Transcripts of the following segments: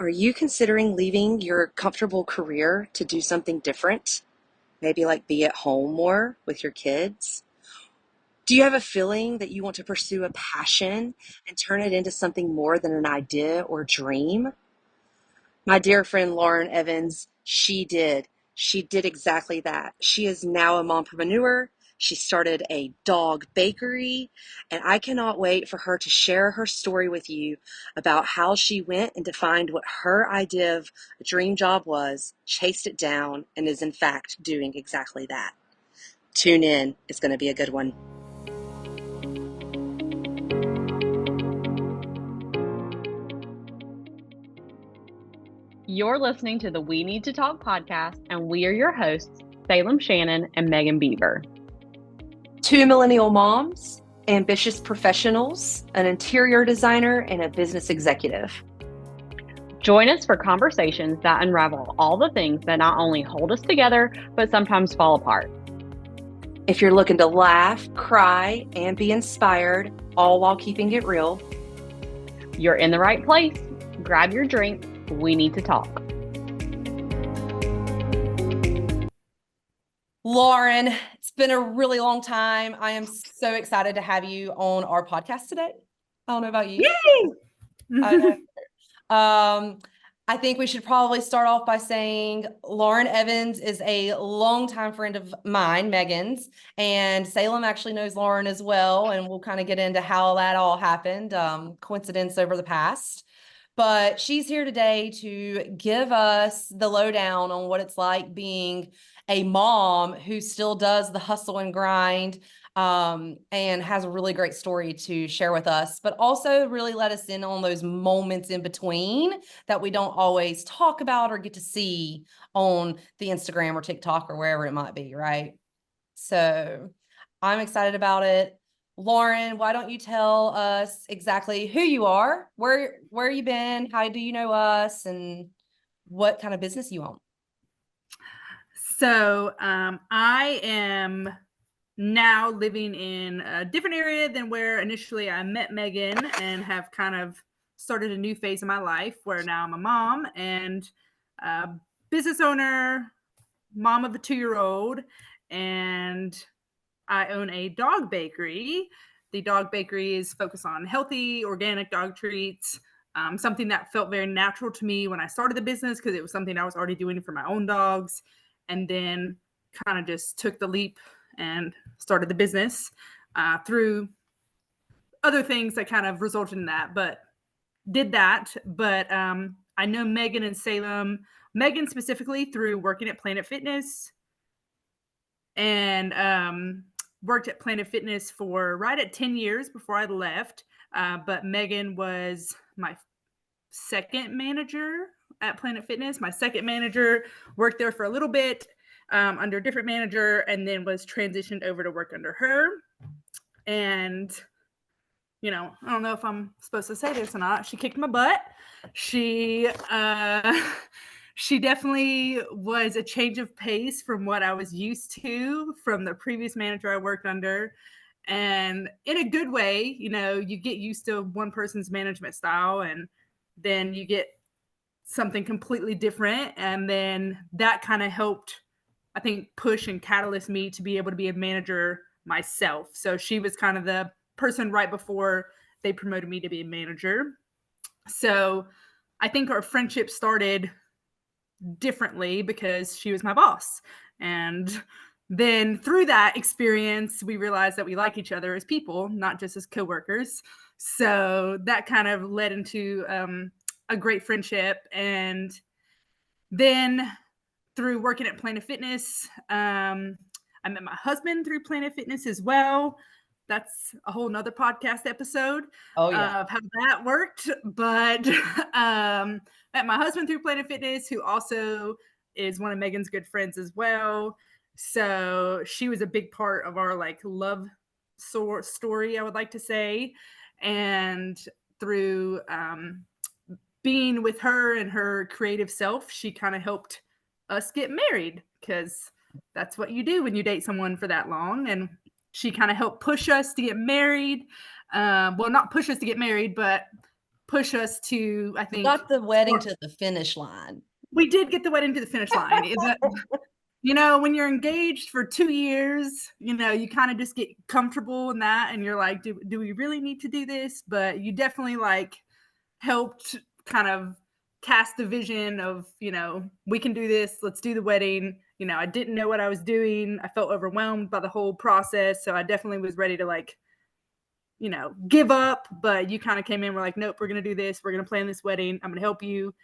Are you considering leaving your comfortable career to do something different? Maybe like be at home more with your kids? Do you have a feeling that you want to pursue a passion and turn it into something more than an idea or dream? My dear friend Lauren Evans, she did. She did exactly that. She is now a mompreneur. She started a dog bakery, and I cannot wait for her to share her story with you about how she went and defined what her idea of a dream job was, chased it down, and is in fact doing exactly that. Tune in. It's going to be a good one. You're listening to the We Need to Talk podcast, and we are your hosts, Salem Shannon and Megan Beaver. Two millennial moms, ambitious professionals, an interior designer, and a business executive. Join us for conversations that unravel all the things that not only hold us together, but sometimes fall apart. If you're looking to laugh, cry, and be inspired, all while keeping it real, you're in the right place. Grab your drink. We need to talk. Lauren, it's been a really long time. I am so excited to have you on our podcast today. I don't know about you. yay! I think we should probably start off by saying Lauren Evans is a longtime friend of mine, Megan's, and Salem actually knows Lauren as well. And we'll kind of get into how that all happened, coincidence over the past. But she's here today to give us the lowdown on what it's like being a mom who still does the hustle and grind, and has a really great story to share with us, but also really let us in on those moments in between that we don't always talk about or get to see on the Instagram or TikTok or wherever it might be, right? So I'm excited about it. Lauren, why don't you tell us exactly who you are, where you been, how do you know us, and what kind of business you own? So I am now living in a different area than where initially I met Megan, and have kind of started a new phase of my life where now I'm a mom and a business owner, mom of a 2-year-old, and I own a dog bakery. The dog bakery is focused on healthy, organic dog treats, something that felt very natural to me when I started the business because it was something I was already doing for my own dogs, and then kind of just took the leap and started the business through other things that kind of resulted in that, but did that. But I know Megan and Salem, Megan specifically through working at Planet Fitness, and worked at Planet Fitness for right at 10 years before I left. But Megan was my second manager at Planet Fitness. My second manager worked there for a little bit under a different manager, and then was transitioned over to work under her. And, you know, I don't know if I'm supposed to say this or not. She kicked my butt. She definitely was a change of pace from what I was used to from the previous manager I worked under. And in a good way, you know, you get used to one person's management style, and then you get something completely different. And then that kind of helped, I think, push and catalyst me to be able to be a manager myself. So she was kind of the person right before they promoted me to be a manager. So I think our friendship started differently because she was my boss. And then through that experience, we realized that we like each other as people, not just as coworkers. So that kind of led into a great friendship. And then through working at Planet Fitness, I met my husband through Planet Fitness as well. That's a whole nother podcast episode of how that worked. But met my husband through Planet Fitness, who also is one of Megan's good friends as well. So she was a big part of our like love story, I would like to say. And through being with her and her creative self, she kind of helped us get married, because that's what you do when you date someone for that long. And she kind of helped push us to get married. Well, not push us to get married, but push us to, I think, got the wedding to the finish line. we did get the wedding to the finish line. You know, when you're engaged for 2 years, you know, you kind of just get comfortable in that, and you're like, do we really need to do this? But you definitely like helped kind of cast the vision of, you know, we can do this. Let's do the wedding. You know, I didn't know what I was doing. I felt overwhelmed by the whole process. So I definitely was ready to like, you know, give up. But you kind of came in, we're like, nope, we're going to do this. We're going to plan this wedding. I'm going to help you.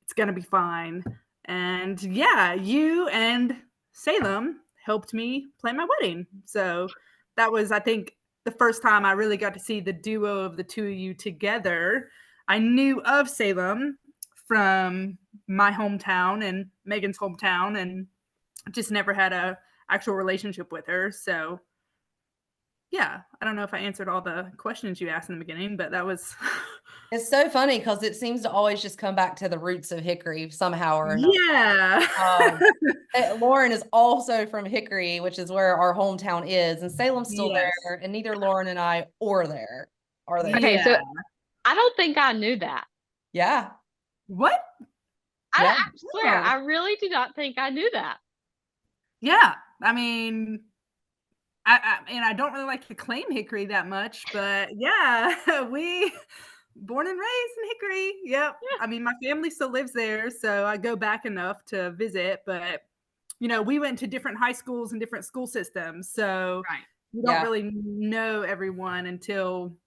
It's going to be fine. And yeah, you and Salem helped me plan my wedding. So that was, I think, the first time I really got to see the duo of the two of you together. I knew of Salem from my hometown and Megan's hometown, and just never had a actual relationship with her. So yeah, I don't know if I answered all the questions you asked in the beginning, but that was It's so funny because it seems to always just come back to the roots of Hickory somehow or another. yeah. Lauren is also from Hickory, which is where our hometown is, and Salem's still Yes. there, and neither Lauren and I are there. Okay, Yeah. so I don't think I knew that. Yeah. What? I Yeah. swear, I really do not think I knew that. Yeah, I mean, and I don't really like to claim Hickory that much, but yeah, we born and raised in Hickory. Yep. I mean, my family still lives there, so I go back enough to visit, but you know, we went to different high schools and different school systems, so Right. you don't Yeah. really know everyone until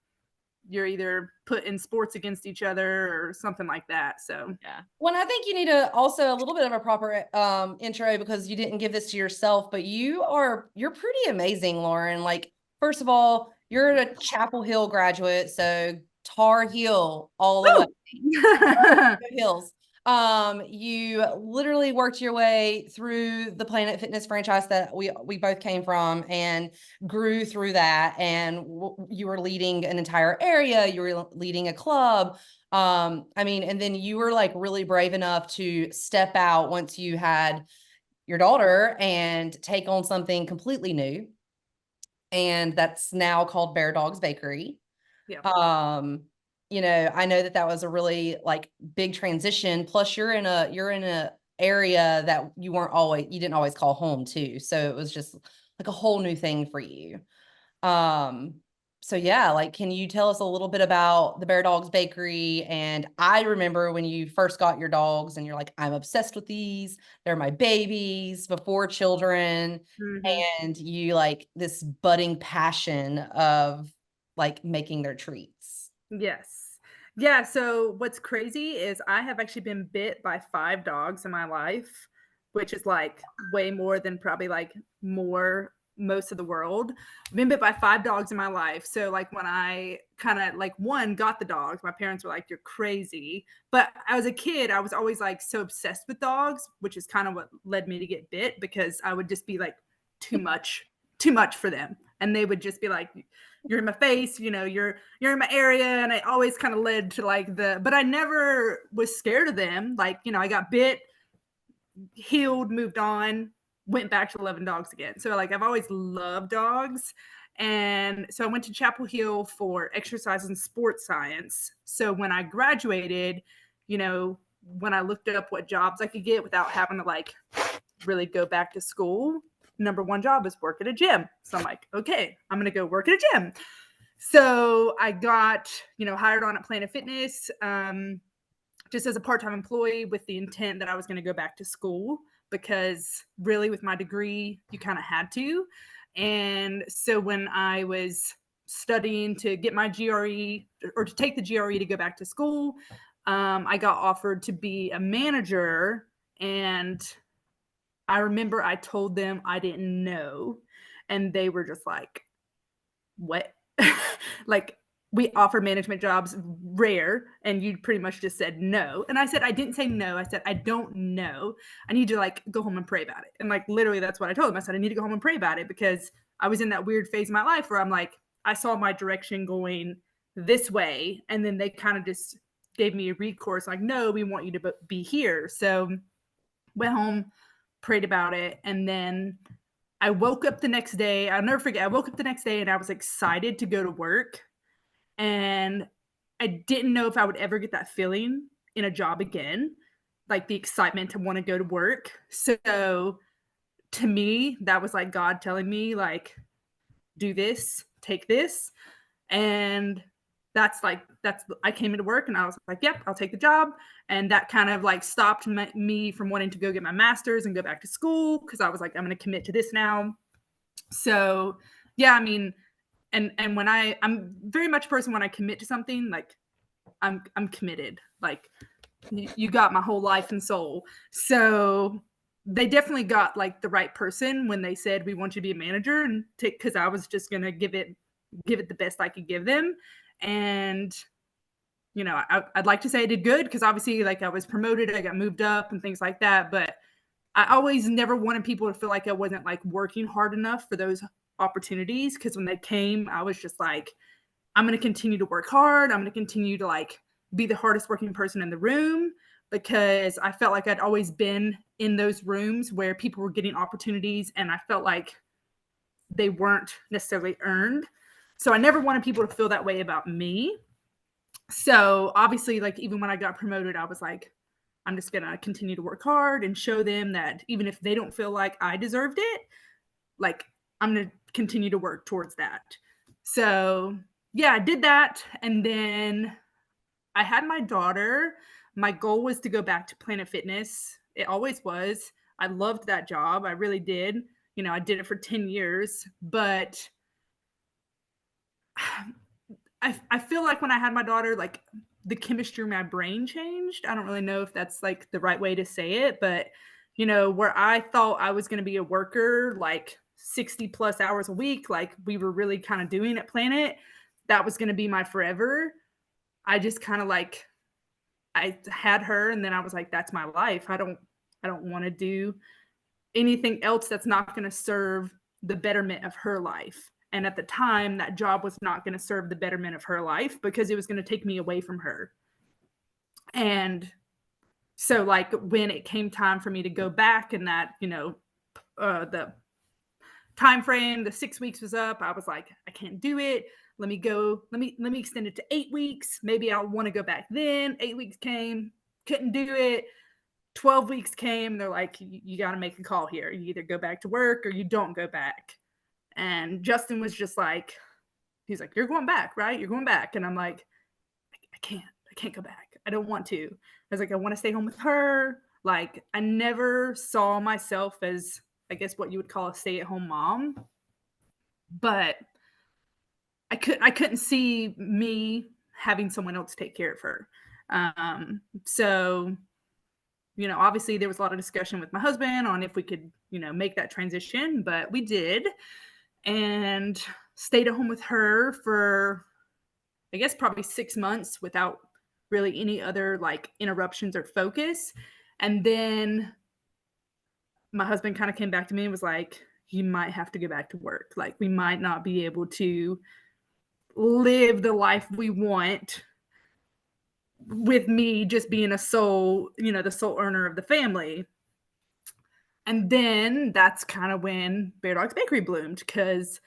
you're either put in sports against each other or something like that. So Yeah. Well, I think you need a also a little bit of a proper intro because you didn't give this to yourself, but you're pretty amazing, Lauren. Like, first of all, you're a Chapel Hill graduate, so Tar Heel all the way. Go Hills. You literally worked your way through the Planet Fitness franchise that we both came from and grew through that. And you were leading an entire area. You were leading a club. I mean, and then you were like really brave enough to step out once you had your daughter and take on something completely new. And that's now called Bear Dogs Bakery. yeah. You know, I know that was a really like big transition. Plus you're in a area that you didn't always call home too. So it was just like a whole new thing for you. So yeah, like, can you tell us a little bit about the Bear Dogs Bakery? And I remember when you first got your dogs and you're like, I'm obsessed with these. They're my babies before children. Mhm. And you like this budding passion of like making their treats. Yes. Yeah, so what's crazy is I have actually been bit by 5 dogs in my life, which is like way more than probably like most of the world. I've been bit by 5 dogs in my life. So like when I kind of like one got the dogs, my parents were like, you're crazy. But as a kid, I was always like so obsessed with dogs, which is kind of what led me to get bit because I would just be like too much for them. And they would just be like, you're in my face, you know, you're in my area. And it always kind of led to like but I never was scared of them. Like, you know, I got bit, healed, moved on, went back to loving dogs again. So like I've always loved dogs. And so I went to Chapel Hill for exercise and sports science. So when I graduated, you know, when I looked up what jobs I could get without having to like really go back to school, number one job is work at a gym. So I'm like, okay, I'm going to go work at a gym. So I got, you know, hired on at Planet Fitness just as a part-time employee with the intent that I was going to go back to school because really with my degree, you kind of had to. And so when I was studying to get my GRE or to take the GRE to go back to school, I got offered to be a manager. And I remember I told them I didn't know. And they were just like, what? Like, we offer management jobs rare. And you pretty much just said no. And I said, I didn't say no. I said, I don't know. I need to like go home and pray about it. And like, literally, that's what I told them. I said, I need to go home and pray about it because I was in that weird phase of my life where I'm like, I saw my direction going this way. And then they kind of just gave me a recourse like, no, we want you to be here. So went home, prayed about it. And then I woke up the next day. I'll never forget. I woke up the next day and I was excited to go to work. And I didn't know if I would ever get that feeling in a job again, like the excitement to want to go to work. So to me, that was like God telling me, like, do this, take this. And I came into work and I was like, yep, I'll take the job. And that kind of like stopped me from wanting to go get my master's and go back to school, because I was like, I'm going to commit to this now. So yeah, I mean, and when I'm very much a person, when I commit to something, like I'm committed. Like, you got my whole life and soul. So they definitely got like the right person when they said, we want you to be a manager, and because I was just gonna give it the best I could give them. And I'd like to say I did good, because obviously, like, I was promoted, I got moved up and things like that. But I always never wanted people to feel like I wasn't like working hard enough for those opportunities, because when they came, I was just like, I'm going to continue to work hard. I'm going to continue to like be the hardest working person in the room, because I felt like I'd always been in those rooms where people were getting opportunities and I felt like they weren't necessarily earned. So I never wanted people to feel that way about me. So obviously, like, even when I got promoted, I was like, I'm just going to continue to work hard and show them that even if they don't feel like I deserved it, like, I'm going to continue to work towards that. So yeah, I did that. And then I had my daughter. My goal was to go back to Planet Fitness. It always was. I loved that job. I really did. I did it for 10 years, but I feel like when I had my daughter, like, the chemistry in my brain changed. I don't really know if that's like the right way to say it, but where I thought I was going to be a worker, like 60 plus hours a week, like we were really kind of doing at Planet, that was going to be my forever. I just kind of like, I had her, and then I was like, that's my life. I don't want to do anything else that's not going to serve the betterment of her life. And at the time, that job was not going to serve the betterment of her life, because it was going to take me away from her. And so, like, when it came time for me to go back, and that, the time frame, the 6 weeks was up, I was like, I can't do it. Let me extend it to 8 weeks. Maybe I'll want to go back then. 8 weeks came, couldn't do it. 12 weeks came. They're like, you got to make a call here. You either go back to work or you don't go back. And Justin was just like, he's like, you're going back, right? You're going back. And I'm like, I can't go back. I don't want to. I was like, I want to stay home with her. Like, I never saw myself as, I guess, what you would call a stay-at-home mom. But I couldn't see me having someone else take care of her. So, obviously there was a lot of discussion with my husband on if we could, make that transition, but we did, and stayed at home with her for, I guess, probably 6 months without really any other like interruptions or focus. And then my husband kind of came back to me and was like, you might have to go back to work. Like, we might not be able to live the life we want with me just being the sole earner of the family. And then that's kind of when Bear Dogs Bakery bloomed, because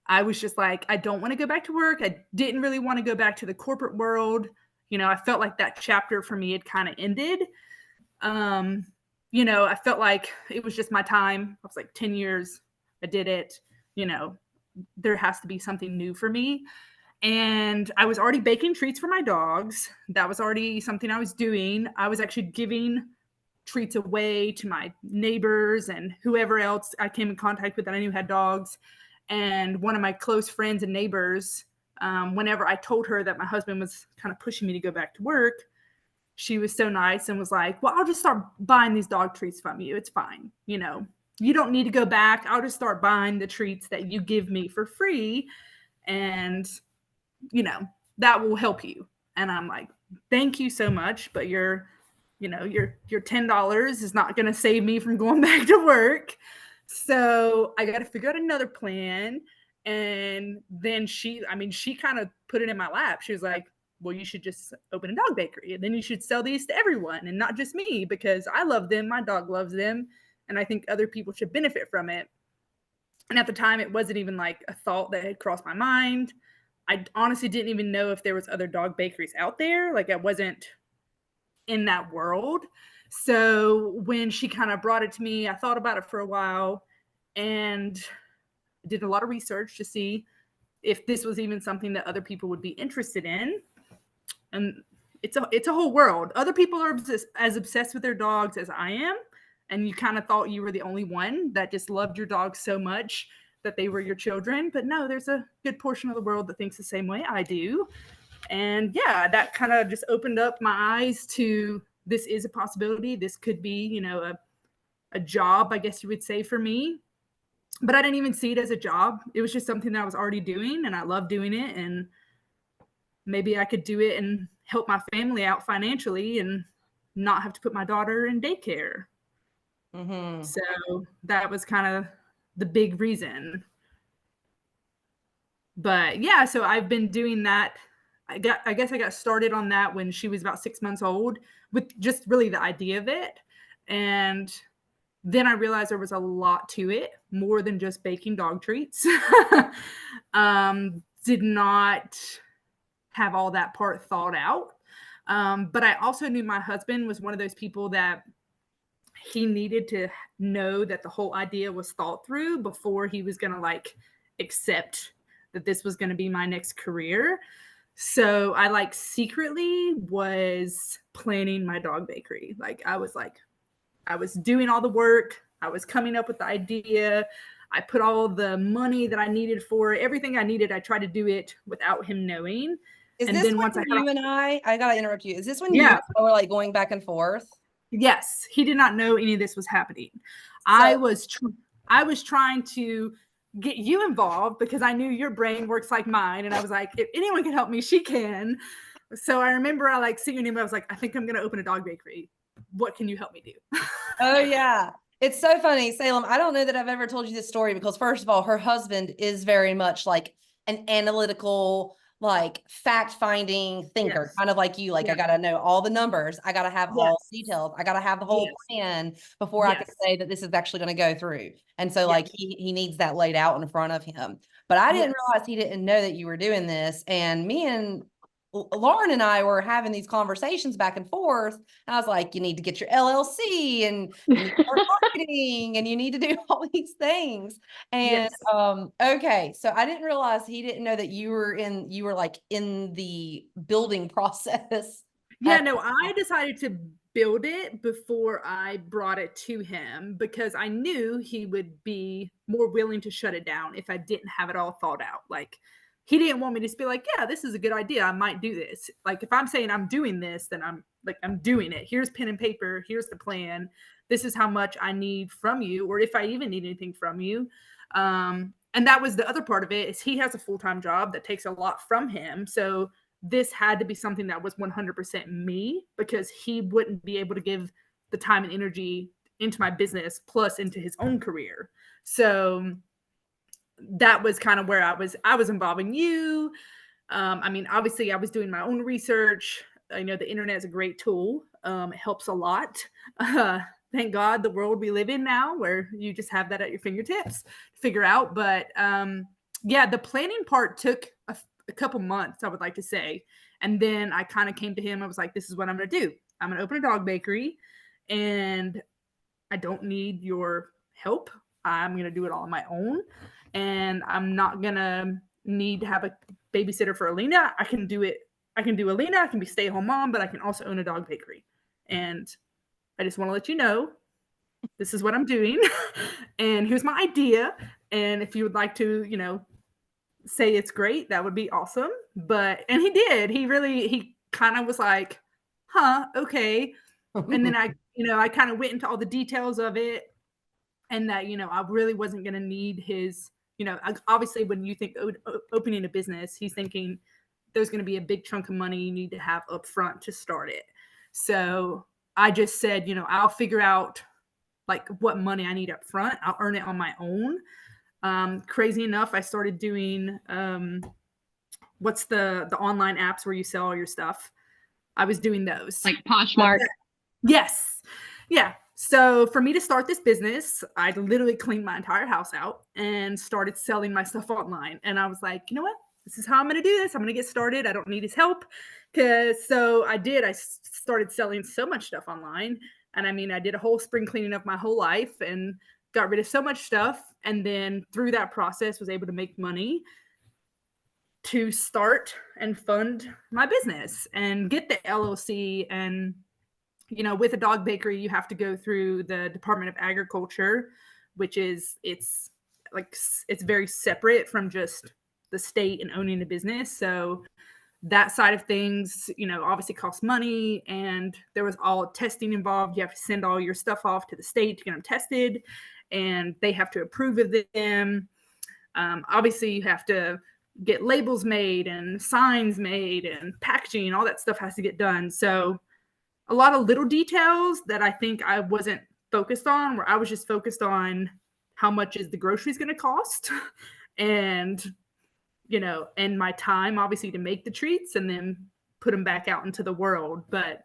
I was just like, I don't want to go back to work. I didn't really want to go back to the corporate world. I felt like that chapter for me had kind of ended. I felt like it was just my time. I was like, 10 years, I did it. There has to be something new for me. And I was already baking treats for my dogs. That was already something I was doing. I was actually giving treats away to my neighbors and whoever else I came in contact with that I knew had dogs. And one of my close friends and neighbors, whenever I told her that my husband was kind of pushing me to go back to work, she was so nice and was like, well, I'll just start buying these dog treats from you. It's fine. You don't need to go back. I'll just start buying the treats that you give me for free. And that will help you. And I'm like, thank you so much, but your $10 is not going to save me from going back to work. So I got to figure out another plan. And then she kind of put it in my lap. She was like, well, you should just open a dog bakery, and then you should sell these to everyone and not just me, because I love them. My dog loves them. And I think other people should benefit from it. And at the time, it wasn't even like a thought that had crossed my mind. I honestly didn't even know if there was other dog bakeries out there. Like I wasn't in that world. So when she kind of brought it to me, I thought about it for a while and did a lot of research to see if this was even something that other people would be interested in. And it's a whole world. Other people are as obsessed with their dogs as I am, and you kind of thought you were the only one that just loved your dog so much that they were your children. But no, there's a good portion of the world that thinks the same way I do. And yeah, that kind of just opened up my eyes to this is a possibility. This could be, you know, a job, I guess you would say, for me. But I didn't even see it as a job. It was just something that I was already doing, and I love doing it. And maybe I could do it and help my family out financially and not have to put my daughter in daycare. Mm-hmm. So that was kind of the big reason. But yeah, so I've been doing that. I guess I got started on that when she was about 6 months old with just really the idea of it. And then I realized there was a lot to it, more than just baking dog treats. Did not have all that part thought out. But I also knew my husband was one of those people that he needed to know that the whole idea was thought through before he was going to like accept that this was going to be my next career. So I like secretly was planning my dog bakery. I was doing all the work. I was coming up with the idea. I put all the money that I needed for it. Everything I needed. I tried to do it without him knowing. Is And this then when once you and I gotta interrupt you. Is this when you Yeah. and I were like going back and forth? Yes, he did not know any of this was happening. So, I was trying to get you involved because I knew your brain works like mine, and I was like, if anyone can help me, she can. So I remember I like seeing him. I was like, I think I'm going to open a dog bakery. What can you help me do? oh yeah. It's so funny, Salem. I don't know that I've ever told you this story because first of all, her husband is very much like an analytical, like fact-finding thinker, Yes. kind of like you. Like, I Yeah. gotta know all the numbers, I gotta have all the Yes. details, I gotta have the whole Yes. plan before I can Yes. say that this is actually gonna go through. And so, Yeah. like, he needs that laid out in front of him. But I didn't Yes. realize he didn't know that you were doing this. And me and Lauren and I were having these conversations back and forth. And I was like, you need to get your LLC and you need to start marketing and you need to do all these things. And Yes. okay, so I didn't realize he didn't know that you were like in the building process. Yeah, no, I decided to build it before I brought it to him because I knew he would be more willing to shut it down if I didn't have it all thought out. Like, he didn't want me to just be like, yeah, this is a good idea. I might do this. Like, if I'm saying I'm doing this, then I'm doing it. Here's pen and paper. Here's the plan. This is how much I need from you, or if I even need anything from you. And that was the other part of it is he has a full-time job that takes a lot from him. So this had to be something that was 100% me because he wouldn't be able to give the time and energy into my business plus into his own career. So that was kind of where I was involving you. I mean, obviously I was doing my own research. I know the internet is a great tool. It helps a lot. Thank God the world we live in now where you just have that at your fingertips to figure out. But yeah, the planning part took a couple months, I would like to say. And then I kind of came to him. I was like, this is what I'm going to do. I'm going to open a dog bakery and I don't need your help. I'm going to do it all on my own. And I'm not going to need to have a babysitter for Alina. I can do it. I can do Alina. I can be stay-at-home mom, but I can also own a dog bakery. And I just want to let you know, this is what I'm doing. And here's my idea. And if you would like to, you know, say it's great, that would be awesome. And he did. He kind of was like, huh, okay. And then I kind of went into all the details of it and that, I really wasn't going to need his, obviously when you think opening a business, he's thinking there's going to be a big chunk of money you need to have up front to start it. So I just said, I'll figure out like what money I need up front. I'll earn it on my own. Crazy enough, I started doing what's the online apps where you sell all your stuff. I was doing those. Like Poshmark. Yes. Yeah. So for me to start this business, I literally cleaned my entire house out and started selling my stuff online. And I was like, you know what? this is how I'm going to do this. I'm going to get started. I don't need his help. So I did. I started selling so much stuff online. And I mean, I did a whole spring cleaning of my whole life and got rid of so much stuff. And then through that process was able to make money to start and fund my business and get the LLC. And, you know, with a dog bakery, you have to go through the Department of Agriculture, which is, it's very separate from just the state and owning a business. So that side of things, you know, obviously costs money, and there was all testing involved. You have to send all your stuff off to the state to get them tested, and they have to approve of them. Obviously, you have to get labels made and signs made and packaging, all that stuff has to get done. So a lot of little details that I think I wasn't focused on, where I was just focused on how much is the groceries going to cost and, you know, and my time obviously to make the treats and then put them back out into the world. But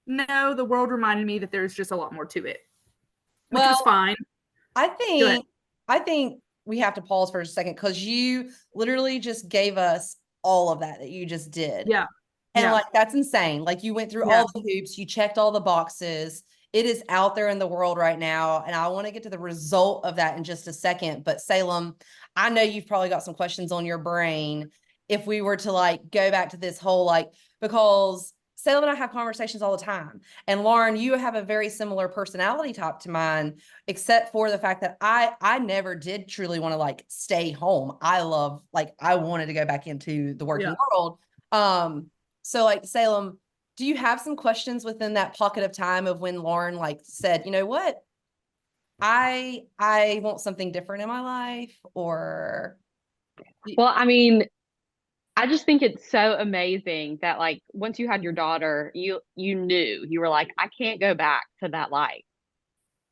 no, the world reminded me that there's just a lot more to it, which was fine. I think we have to pause for a second, because you literally just gave us all of that you just did. Yeah. And like, that's insane. Like, you went through all the hoops, you checked all the boxes. It is out there in the world right now. And I want to get to the result of that in just a second. But Salem, I know you've probably got some questions on your brain if we were to like go back to this whole, like, because Salem and I have conversations all the time. And Lauren, you have a very similar personality type to mine, except for the fact that I never did truly want to like stay home. I wanted to go back into the working world. So like, Salem, do you have some questions within that pocket of time of when Lauren like said, you know what, I want something different in my life? Or Well, I mean, I just think it's so amazing that like once you had your daughter, you knew, you were like, I can't go back to that life.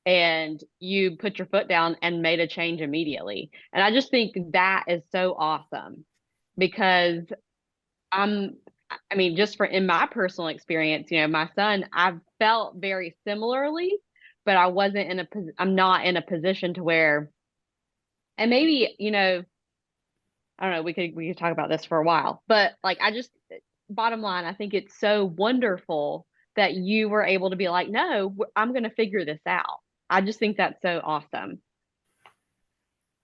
And you put your foot down and made a change immediately. And I just think that is so awesome, because I mean, just in my personal experience, you know, my son, I've felt very similarly, but I'm not in a position to where, and maybe, you know, I don't know, we could talk about this for a while, but like, bottom line, I think it's so wonderful that you were able to be like, no, I'm going to figure this out. I just think that's so awesome.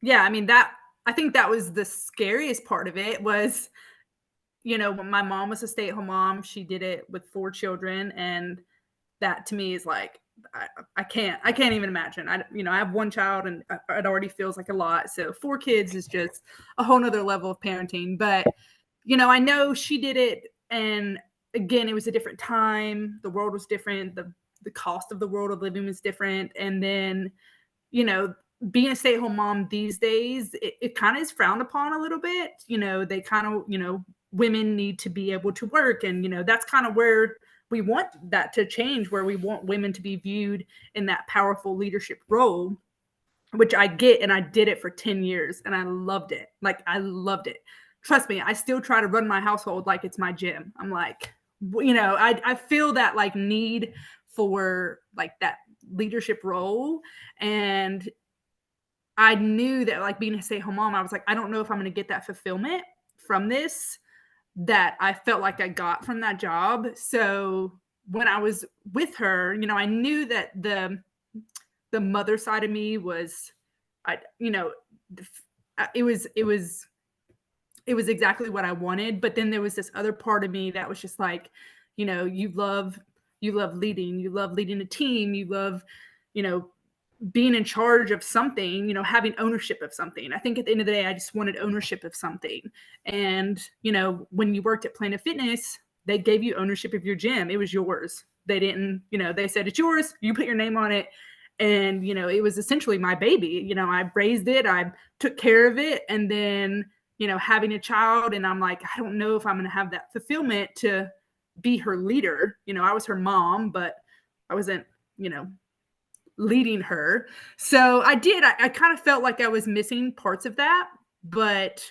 Yeah. I mean, I think that was the scariest part of it was, you know, when my mom was a stay-at-home mom, she did it with 4 children. And that to me is like, I can't even imagine. I have 1 child and it already feels like a lot. So 4 kids is just a whole nother level of parenting. But, you know, I know she did it. And again, it was a different time. The world was different. The cost of the world of living was different. And then, you know, being a stay-at-home mom these days, it kind of is frowned upon a little bit. You know, they kind of, you know, women need to be able to work. And, you know, that's kind of where we want that to change, where we want women to be viewed in that powerful leadership role, which I get. And I did it for 10 years and I loved it. Like, I loved it. Trust me, I still try to run my household like it's my gym. I'm like, you know, I feel that like need for like that leadership role. And I knew that like being a stay-at-home mom, I was like, I don't know if I'm going to get that fulfillment from this that I felt like I got from that job. So when I was with her, you know, I knew that the mother side of me was, it was exactly what I wanted. But then there was this other part of me that was just like, you know, you love leading a team. You love, you know, being in charge of something, you know, having ownership of something. I think at the end of the day, I just wanted ownership of something. And, you know, when you worked at Planet Fitness, they gave you ownership of your gym. It was yours. They didn't, you know, they said, it's yours. You put your name on it. And, you know, it was essentially my baby. You know, I raised it. I took care of it. And then, you know, having a child, and I'm like, I don't know if I'm going to have that fulfillment to be her leader. You know, I was her mom, but I wasn't, you know, leading her. So I kind of felt like I was missing parts of that, but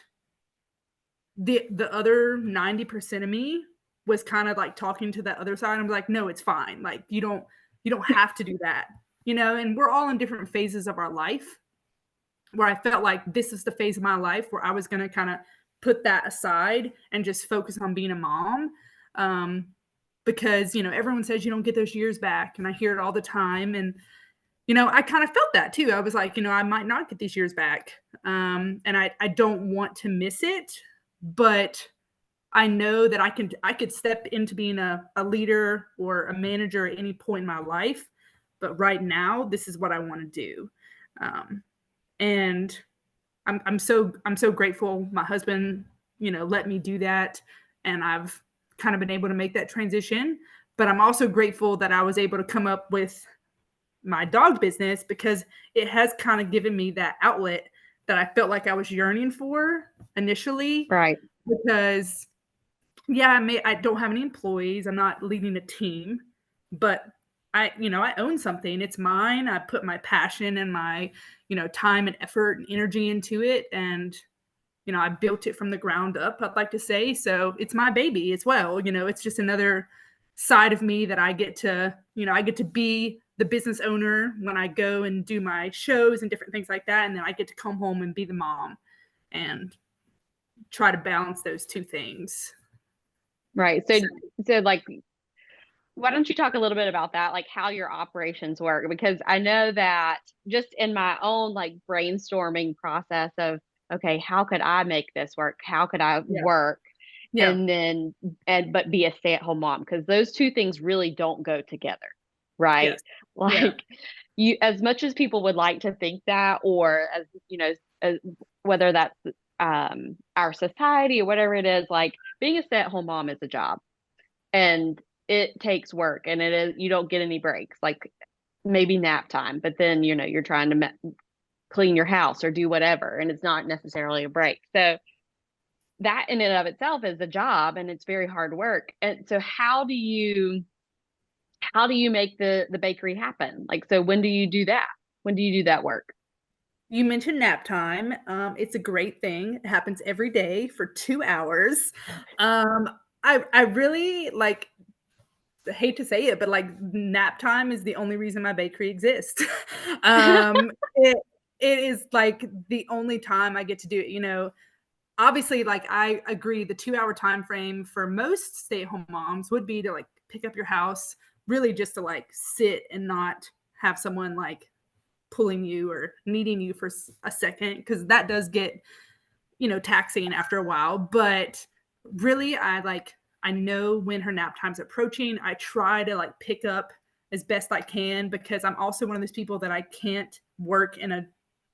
the other 90% of me was kind of like talking to that other side. I'm like, no, it's fine. Like, you don't have to do that, you know. And we're all in different phases of our life, where I felt like this is the phase of my life where I was going to kind of put that aside and just focus on being a mom. Because, you know, everyone says you don't get those years back, and I hear it all the time. And, you know, I kind of felt that too. I was like, you know, I might not get these years back. And I don't want to miss it, but I know that I could step into being a leader or a manager at any point in my life. But right now, this is what I want to do. And I'm so grateful my husband, you know, let me do that. And I've kind of been able to make that transition. But I'm also grateful that I was able to come up with my dog business, because it has kind of given me that outlet that I felt like I was yearning for initially. Right. Because I don't have any employees. I'm not leading a team, but I own something. It's mine. I put my passion and my, you know, time and effort and energy into it. And, you know, I built it from the ground up, I'd like to say. So it's my baby as well. You know, it's just another side of me that I get to be the business owner when I go and do my shows and different things like that. And then I get to come home and be the mom and try to balance those two things. Right. So like, why don't you talk a little bit about that, like how your operations work? Because I know that just in my own like brainstorming process of, okay, how could I make this work? How could I work? Yeah. But be a stay-at-home mom? Because those two things really don't go together, right? Yes. Like you, as much as people would like to think that, or as you know, whether that's our society or whatever it is, like being a stay-at-home mom is a job, and it takes work, and it is, you don't get any breaks, like maybe nap time, but then, you know, you're trying to clean your house or do whatever, and it's not necessarily a break. So that in and of itself is a job, and it's very hard work. And so how do you make the bakery happen? Like, so when do you do that? When do you do that work? You mentioned nap time. It's a great thing. It happens every day for 2 hours. I really like, I hate to say it, but like nap time is the only reason my bakery exists. It is like the only time I get to do it. You know, obviously, like I agree, the 2 hour time frame for most stay-at-home moms would be to like pick up your house, really just to like sit and not have someone like pulling you or needing you for a second, because that does get, you know, taxing after a while. But really, I know when her nap time's approaching. I try to like pick up as best I can, because I'm also one of those people that I can't work in an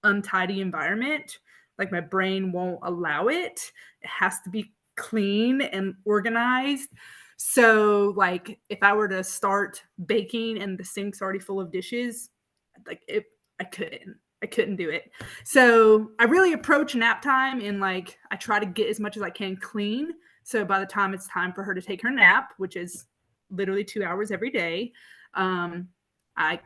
untidy environment. Like my brain won't allow it. It has to be clean and organized. So like if I were to start baking and the sink's already full of dishes, like I couldn't do it. So I really approach nap time and like I try to get as much as I can clean. So by the time it's time for her to take her nap, which is literally 2 hours every day, I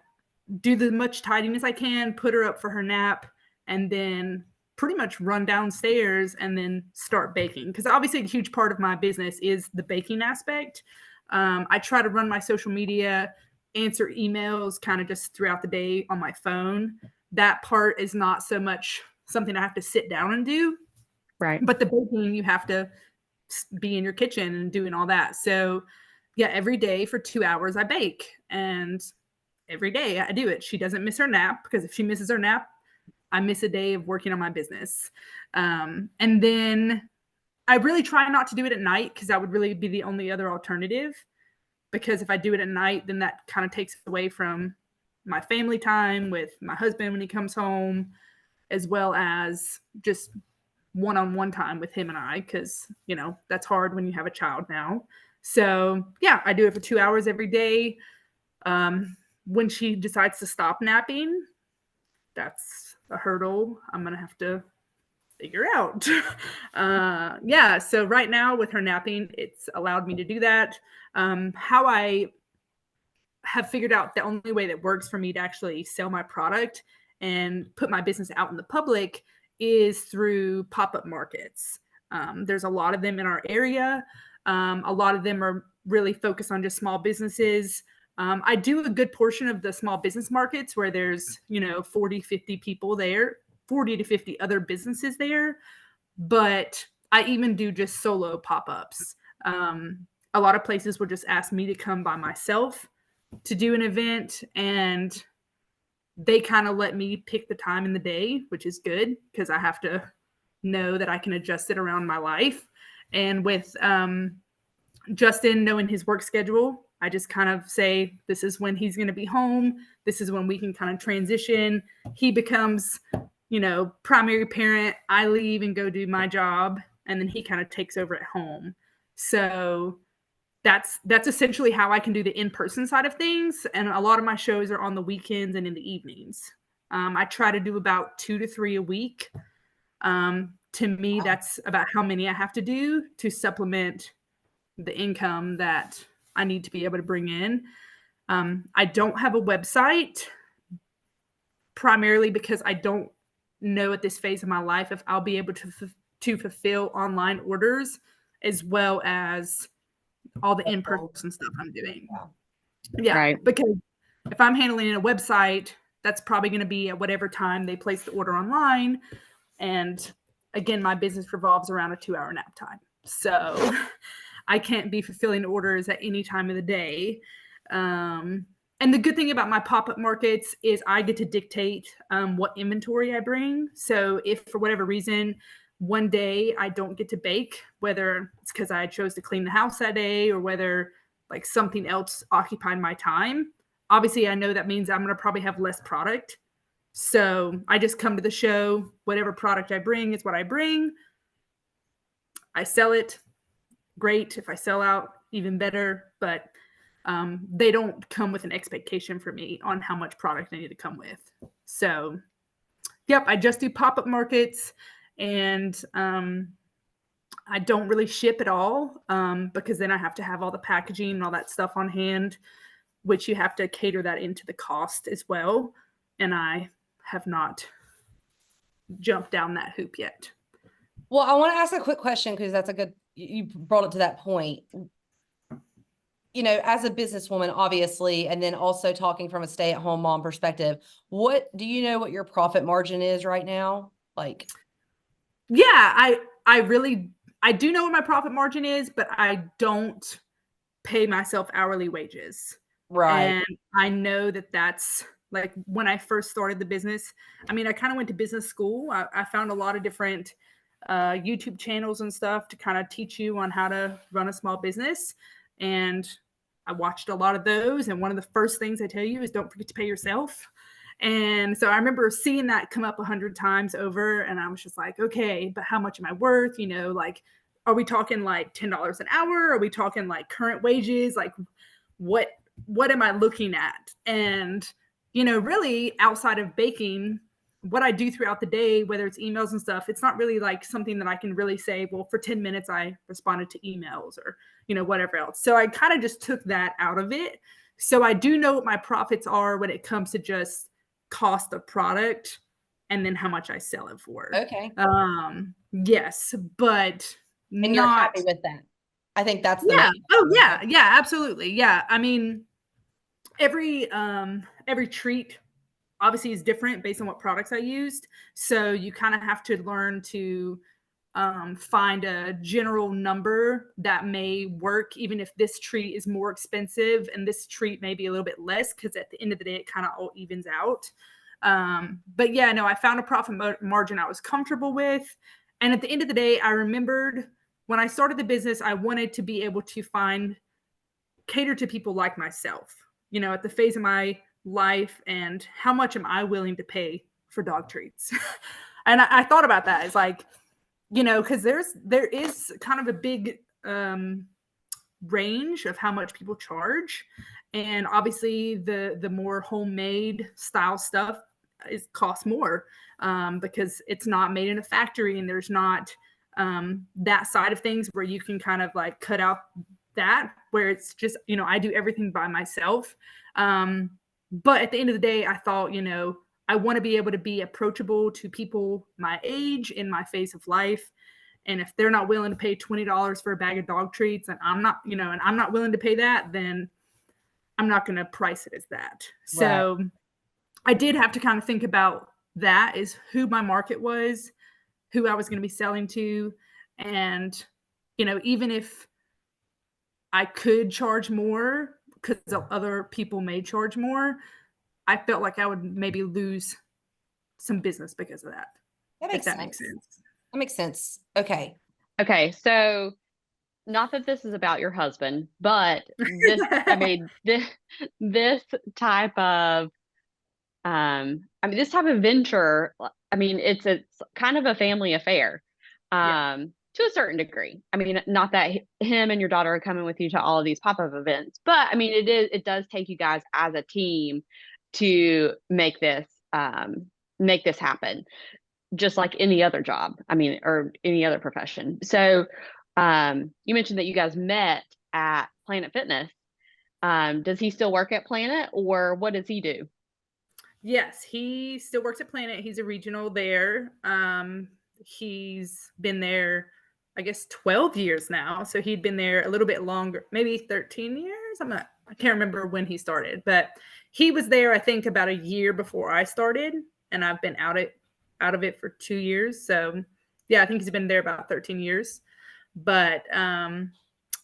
do the much tidying as I can, put her up for her nap, and then pretty much run downstairs and then start baking. Because obviously a huge part of my business is the baking aspect. I try to run my social media, answer emails kind of just throughout the day on my phone. That part is not so much something I have to sit down and do. Right. But the baking, you have to be in your kitchen and doing all that. So yeah, every day for 2 hours I bake, and every day I do it. She doesn't miss her nap, because if she misses her nap, I miss a day of working on my business. And then I really try not to do it at night, because that would really be the only other alternative. Because if I do it at night, then that kind of takes away from my family time with my husband when he comes home, as well as just one-on-one time with him and I, because, you know, that's hard when you have a child now. So yeah, I do it for 2 hours every day. When she decides to stop napping, that's a hurdle I'm going to have to figure out. Yeah. So right now with her napping, it's allowed me to do that. How I have figured out the only way that works for me to actually sell my product and put my business out in the public is through pop-up markets. There's a lot of them in our area. A lot of them are really focused on just small businesses. I do a good portion of the small business markets where there's, 40, 50 people there, 40 to 50 other businesses there. But I even do just solo pop-ups. A lot of places will just ask me to come by myself to do an event, and they kind of let me pick the time in the day, which is good because I have to know that I can adjust it around my life. And with Justin knowing his work schedule, I just kind of say, this is when he's going to be home. This is when we can kind of transition. He becomes, primary parent. I leave and go do my job, and then he kind of takes over at home. So that's essentially how I can do the in-person side of things. And a lot of my shows are on the weekends and in the evenings. I try to do about 2 to 3 a week. To me, that's about how many I have to do to supplement the income that I need to be able to bring in. I don't have a website, primarily because I don't know at this phase of my life if I'll be able to fulfill online orders as well as all the in-person stuff I'm doing. Yeah, Right. because if I'm handling a website, that's probably going to be at whatever time they place the order online. And again, my business revolves around a 2-hour nap time. So I can't be fulfilling orders at any time of the day. And the good thing about my pop-up markets is I get to dictate what inventory I bring. So if for whatever reason, one day I don't get to bake, whether it's because I chose to clean the house that day or whether like something else occupied my time, obviously I know that means I'm going to probably have less product. So I just come to the show, whatever product I bring is what I bring. I sell it. Great. If I sell out, even better. But they don't come with an expectation for me on how much product I need to come with. So, yep, I just do pop-up markets, and I don't really ship at all because then I have to have all the packaging and all that stuff on hand, which you have to cater that into the cost as well. And I have not jumped down that hoop yet. Well, I want to ask a quick question because that's a good, you brought it to that point. As a businesswoman, obviously, and then also talking from a stay-at-home mom perspective, what do you know what your profit margin is right now? Like, yeah, I do know what my profit margin is, but I don't pay myself hourly wages. right. And I know that that's like when I first started the business. I mean, I kind of went to business school. I found a lot of different YouTube channels and stuff to kind of teach you on how to run a small business. And I watched a lot of those. And one of the first things I tell you is don't forget to pay yourself. And so I remember seeing that come up 100 times over. And I was just like, okay, but how much am I worth? Like, are we talking like $10 an hour? Are we talking like current wages? Like what am I looking at? And, really outside of baking, what I do throughout the day, whether it's emails and stuff, it's not really like something that I can really say, well, for 10 minutes, I responded to emails or, whatever else. So I kind of just took that out of it. So I do know what my profits are when it comes to just cost of product and then how much I sell it for. Okay. Yes, but And you're happy with that. I think that's the yeah. main Oh yeah. Yeah, absolutely. Yeah. I mean, every treat obviously is different based on what products I used. So you kind of have to learn to find a general number that may work, even if this treat is more expensive and this treat may be a little bit less, because at the end of the day, it kind of all evens out. But yeah, no, I found a profit margin I was comfortable with. And at the end of the day, I remembered when I started the business, I wanted to be able to cater to people like myself, at the phase of my life and how much am I willing to pay for dog treats. And I thought about that. It's like, because there is kind of a big range of how much people charge. And obviously the more homemade style stuff costs more because it's not made in a factory and there's not that side of things where you can kind of like cut out that, where it's just, I do everything by myself. But at the end of the day, I thought, I want to be able to be approachable to people my age in my phase of life. And if they're not willing to pay $20 for a bag of dog treats and I'm not, and I'm not willing to pay that, then I'm not going to price it as that. Right. So I did have to kind of think about that, is who my market was, who I was going to be selling to. And, even if I could charge more because other people may charge more, I felt like I would maybe lose some business because of that. That If makes that makes sense. sense. That makes sense. Okay. Okay, so not that this is about your husband, but this, I mean, this type of, this type of venture, I mean, it's kind of a family affair, Yeah. to a certain degree. I mean, not that him and your daughter are coming with you to all of these pop-up events, but I mean, it does take you guys as a team to make this happen, just like any other job. I mean, or any other profession. So, you mentioned that you guys met at Planet Fitness. Does he still work at Planet, or what does he do? Yes, he still works at Planet. He's a regional there. He's been there, I guess, 12 years now. So he'd been there a little bit longer, maybe 13 years. I can't remember when he started, but he was there, I think, about a year before I started, and I've been out of it for 2 years. So yeah, I think he's been there about 13 years. But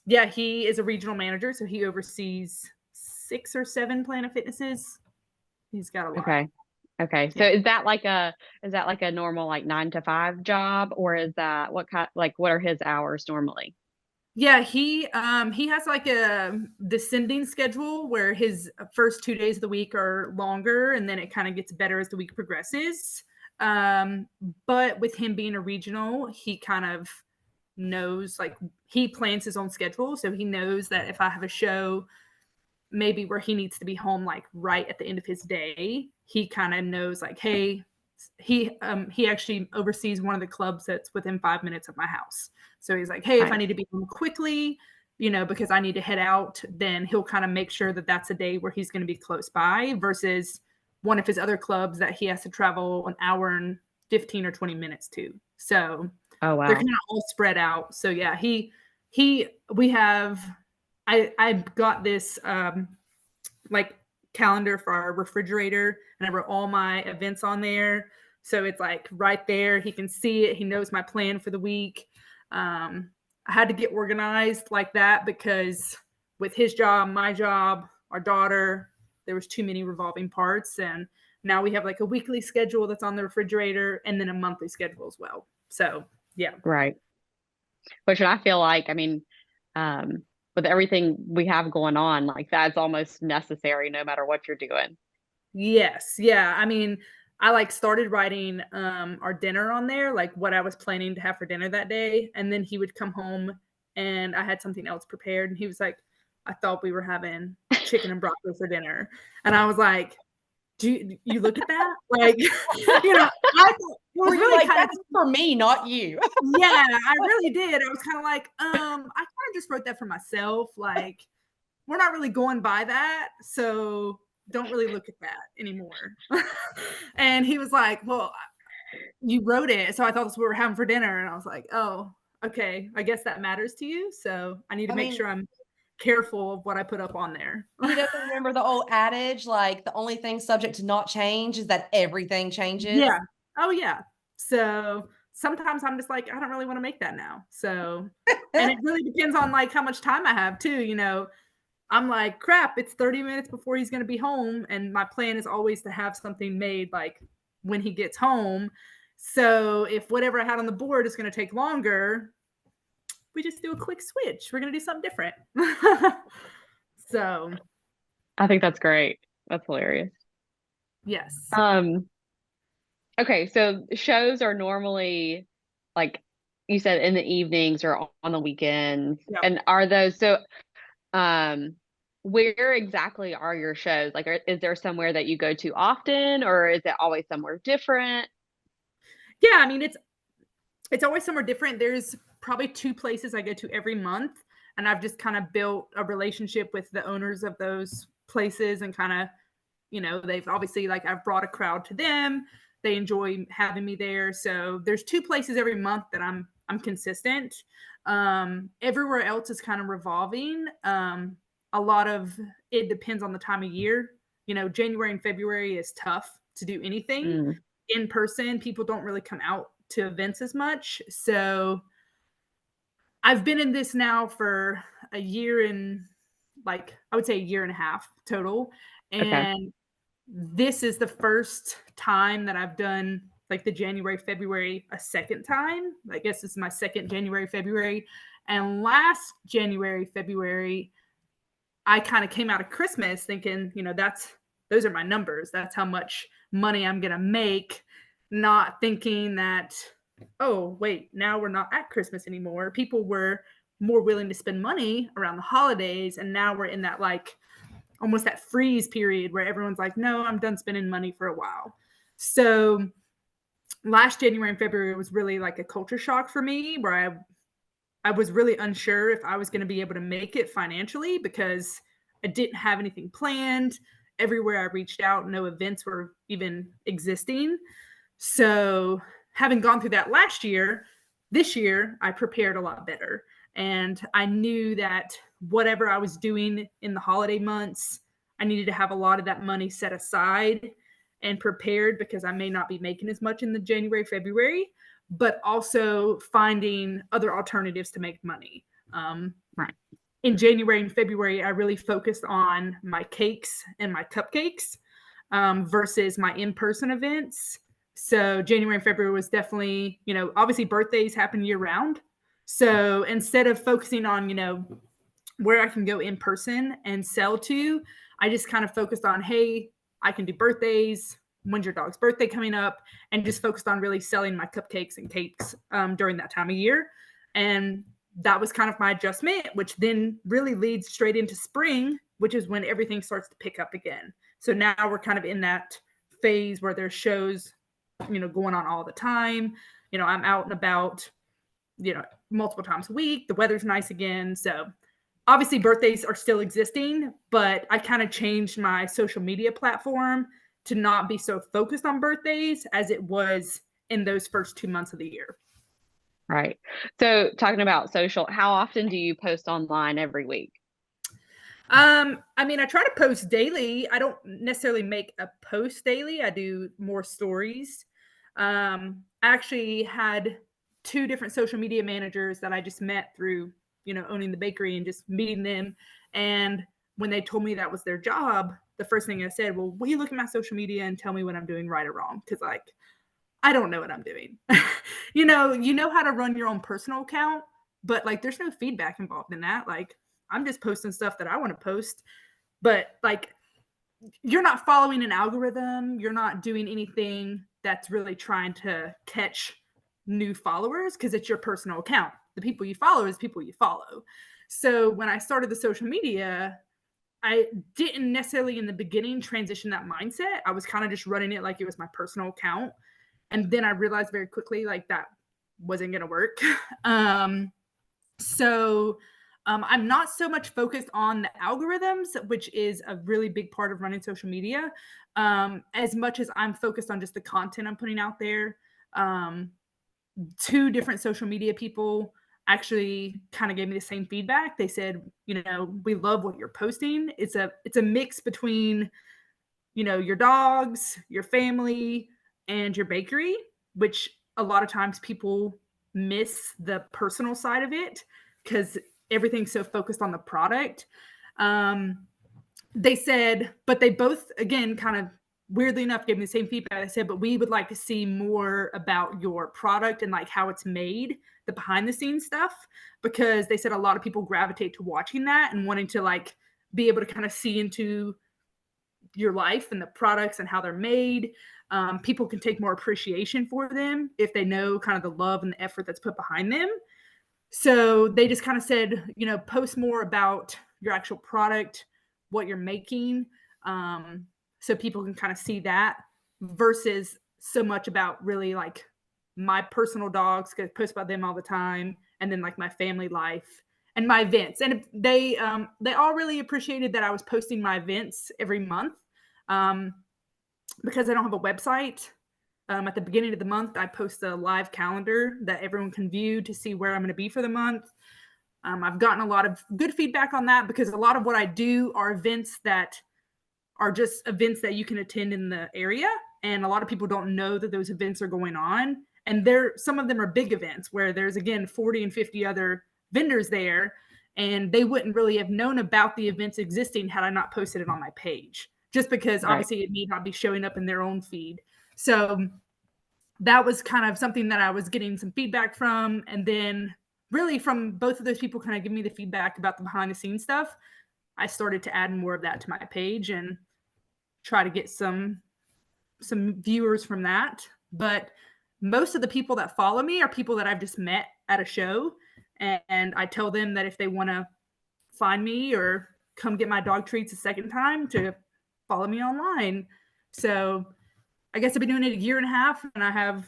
yeah, he is a regional manager, so he oversees 6 or 7 Planet Fitnesses. He's got a lot. Okay. Okay. So Yeah. is that like a normal like 9 to 5 job, or is that what are his hours normally? Yeah, he has like a descending schedule where his first 2 days of the week are longer, and then it kind of gets better as the week progresses. But with him being a regional, he kind of knows, like, he plans his own schedule, so he knows that if I have a show maybe where he needs to be home like right at the end of his day, he kind of knows, like, hey, he actually oversees one of the clubs that's within 5 minutes of my house. So he's like, hey, if I Nice. need to be home quickly, because I need to head out, then he'll kind of make sure that that's a day where he's going to be close by, versus one of his other clubs that he has to travel an hour and 15 or 20 minutes to. So Oh, they're wow. kind of all spread out. So yeah, we have, I got this like calendar for our refrigerator, and I wrote all my events on there. So it's like right there. He can see it. He knows my plan for the week. I had to get organized like that because with his job, my job, our daughter, there was too many revolving parts. And now we have like a weekly schedule that's on the refrigerator, and then a monthly schedule as well. So yeah. Right. Which I feel like, I mean, with everything we have going on, like that's almost necessary no matter what you're doing. Yes. Yeah. I mean, I like started writing our dinner on there, like what I was planning to have for dinner that day. And then he would come home and I had something else prepared. And he was like, I thought we were having chicken and broccoli for dinner. And I was like, do you look at that? Like, I thought it was Were you really like, kind of, that's for me, not you? yeah, I really did. I was kind of like, I kind of just wrote that for myself. Like, we're not really going by that. So don't really look at that anymore. And he was like, well, you wrote it. So I thought that's what we were having for dinner. And I was like, oh, okay. I guess that matters to you. So I need to make sure I'm careful of what I put up on there. He doesn't remember the old adage, like the only thing subject to not change is that everything changes. Yeah. Oh, yeah. So sometimes I'm just like, I don't really want to make that now. So, and it really depends on like how much time I have too. I'm like, crap, it's 30 minutes before he's going to be home. And my plan is always to have something made like when he gets home. So if whatever I had on the board is going to take longer, we just do a quick switch. We're going to do something different. So I think that's great. That's hilarious. yes. Okay, so shows are normally, like you said, in the evenings or on the weekends. Yep. And are those where exactly are your shows? Like, is there somewhere that you go to often, or is it always somewhere different? Yeah, I mean, it's always somewhere different. There's probably 2 places I go to every month, and I've just kind of built a relationship with the owners of those places, and kind of, they've obviously, like, I've brought a crowd to them. They enjoy having me there. So there's 2 places every month that I'm consistent. Everywhere else is kind of revolving. A lot of it depends on the time of year. January and February is tough to do anything in person. People don't really come out to events as much. So I've been in this now for a year and I would say a year and a half total. Okay. And this is the first time that I've done like the January, February a second time. I guess this is my second January, February. And last January, February, I kind of came out of Christmas thinking, those are my numbers. That's how much money I'm going to make, not thinking that, oh, wait, now we're not at Christmas anymore. People were more willing to spend money around the holidays. And now we're in that almost that freeze period where everyone's like, no, I'm done spending money for a while. So last January and February was really like a culture shock for me, where I was really unsure if I was going to be able to make it financially because I didn't have anything planned. Everywhere I reached out, no events were even existing. So having gone through that last year, this year, I prepared a lot better. And I knew that whatever I was doing in the holiday months, I needed to have a lot of that money set aside and prepared, because I may not be making as much in the January, February, but also finding other alternatives to make money. Right. In January and February, I really focused on my cakes and my cupcakes versus my in-person events. So January and February was definitely, obviously birthdays happen year round. So instead of focusing on, where I can go in person and sell to, I just kind of focused on, hey, I can do birthdays. When's your dog's birthday coming up? And just focused on really selling my cupcakes and cakes during that time of year. And that was kind of my adjustment, which then really leads straight into spring, which is when everything starts to pick up again. So now we're kind of in that phase where there's shows, going on all the time. I'm out and about, multiple times a week. The weather's nice again. So obviously birthdays are still existing, but I kind of changed my social media platform to not be so focused on birthdays as it was in those first 2 months of the year. Right. So talking about social, how often do you post online every week? I try to post daily. I don't necessarily make a post daily. I do more stories. I actually had 2 different social media managers that I just met through, owning the bakery and just meeting them. And when they told me that was their job, the first thing I said, well, will you look at my social media and tell me what I'm doing right or wrong? Because I don't know what I'm doing. you know how to run your own personal account, but there's no feedback involved in that. I'm just posting stuff that I want to post, but you're not following an algorithm. You're not doing anything that's really trying to catch new followers, because it's your personal account. The people you follow is people you follow. So when I started the social media, I didn't necessarily in the beginning transition that mindset. I was kind of just running it like it was my personal account. And then I realized very quickly that wasn't going to work. So I'm not so much focused on the algorithms, which is a really big part of running social media, as much as I'm focused on just the content I'm putting out there. 2 different social media people actually kind of gave me the same feedback. They said, we love what you're posting. It's a mix between, your dogs, your family, and your bakery, which a lot of times people miss the personal side of it because everything's so focused on the product. They said, but they both, again, kind of weirdly enough, gave me the same feedback. I said, but we would like to see more about your product and how it's made, the behind the scenes stuff, because they said a lot of people gravitate to watching that and wanting to be able to kind of see into your life and the products and how they're made. People can take more appreciation for them if they know kind of the love and the effort that's put behind them. So they just kind of said, post more about your actual product, what you're making, so people can kind of see that, versus so much about really my personal dogs, because I post about them all the time, and then my family life and my events. And they all really appreciated that I was posting my events every month, because I don't have a website. At the beginning of the month, I post a live calendar that everyone can view to see where I'm going to be for the month. I've gotten a lot of good feedback on that, because a lot of what I do are events that are just events that you can attend in the area. And a lot of people don't know that those events are going on. And some of them are big events where there's, again, 40 and 50 other vendors there, and they wouldn't really have known about the events existing had I not posted it on my page, just because obviously it may not be showing up in their own feed. So that was kind of something that I was getting some feedback from. And then really from both of those people kind of giving me the feedback about the behind the scenes stuff, I started to add more of that to my page and try to get some viewers from that. But most of the people that follow me are people that I've just met at a show. And I tell them that if they want to find me or come get my dog treats a second time, to follow me online. So I guess I've been doing it a year and a half, and I have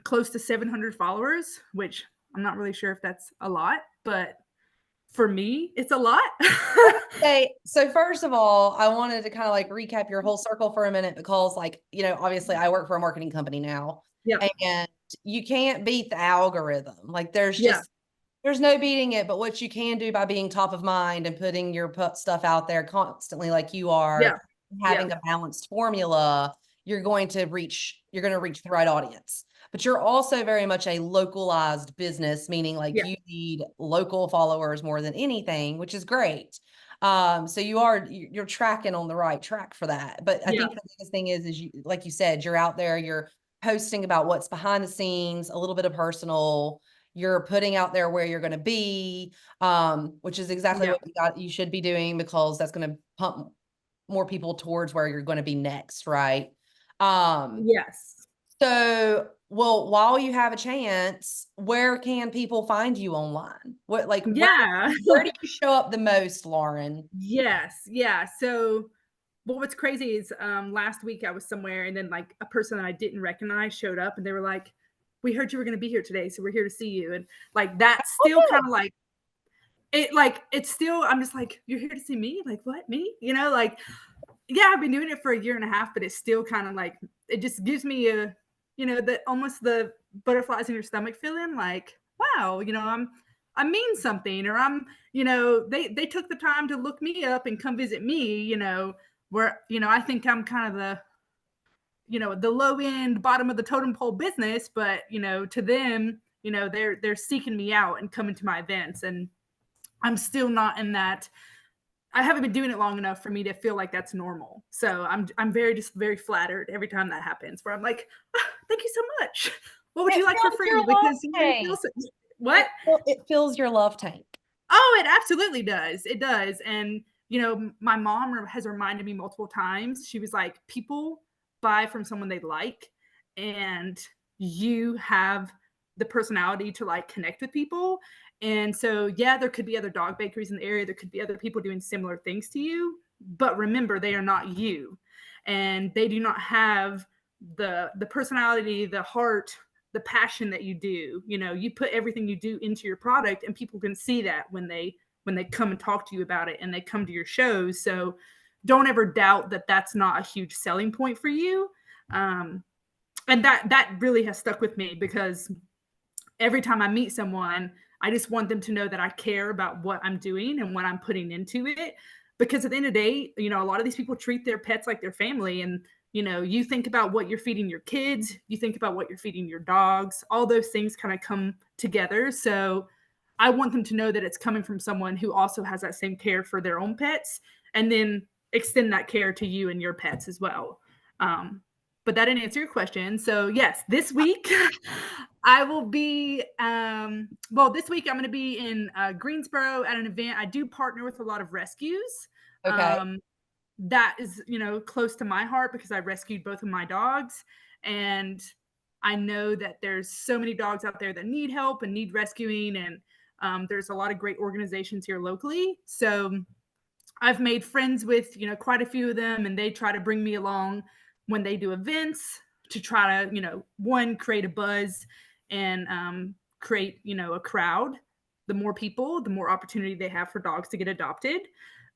close to 700 followers, which I'm not really sure if that's a lot, but for me, it's a lot. Okay, so first of all, I wanted to kind of like recap your whole circle for a minute, because like, you know, obviously I work for a marketing company now, Yeah. and you can't beat the algorithm. Like there's Yeah. just, there's no beating it, but what you can do by being top of mind and putting your stuff out there constantly, like you are, Yeah. having a balanced formula, you're going to reach the right audience. But you're also very much a localized business, meaning like Yeah. you need local followers more than anything, which is great. So you're tracking on the right track for that. But I Yeah. think the biggest thing is you, like you said, you're out there, you're posting about what's behind the scenes, a little bit of personal, you're putting out there where you're going to be, which is exactly Yeah. what you should be doing, because that's going to pump more people towards where you're going to be next, right? Yes. So, well, while you have a chance, where can people find you online? What, like, Yeah. where do you show up the most, Lauren? Yes. Yeah. So, well, what's crazy is last week I was somewhere, and then like a person that I didn't recognize showed up, and they were like, "We heard you were going to be here today, so we're here to see you." And like that's still kind of like it. Like it's still, I'm just like, "You're here to see me? Like what, me?" You know, like yeah, I've been doing it for a year and a half, but it's still kind of like it just gives me a, you know, the almost the butterflies in your stomach feeling. Like wow, you know, I mean something, or I'm, you know, they took the time to look me up and come visit me, you know, where, you know, I think I'm kind of the, you know, the low end bottom of the totem pole business, but you know, to them, you know, they're seeking me out and coming to my events, and I'm still not in that. I haven't been doing it long enough for me to feel like that's normal. So I'm very flattered every time that happens, where I'm like, "Ah, thank you so much. What would It you like for fills your free?" love Because you made me feel tank. so, what? It fills your love tank. Oh, it absolutely does. It does. And, you know, my mom has reminded me multiple times. She was like, people buy from someone they like, and you have the personality to like connect with people. And so, yeah, there could be other dog bakeries in the area. There could be other people doing similar things to you. But remember, they are not you. And they do not have the personality, the heart, the passion that you do. You know, you put everything you do into your product, and people can see that when they come and talk to you about it, and they come to your shows. So don't ever doubt that that's not a huge selling point for you. And that really has stuck with me, because every time I meet someone, I just want them to know that I care about what I'm doing and what I'm putting into it. Because at the end of the day, you know, a lot of these people treat their pets like their family. And, you know, you think about what you're feeding your kids, you think about what you're feeding your dogs, all those things kind of come together. So I want them to know that it's coming from someone who also has that same care for their own pets, and then extend that care to you and your pets as well. But that didn't answer your question. So yes, this week I will be, well, this week I'm going to be in Greensboro at an event. I do partner with a lot of rescues. Okay. That is, you know, close to my heart, because I rescued both of my dogs. And I know that there's so many dogs out there that need help and need rescuing. And there's a lot of great organizations here locally. So I've made friends with, you know, quite a few of them, and they try to bring me along when they do events to try to, you know, one, create a buzz and create, you know, a crowd. The more people, the more opportunity they have for dogs to get adopted.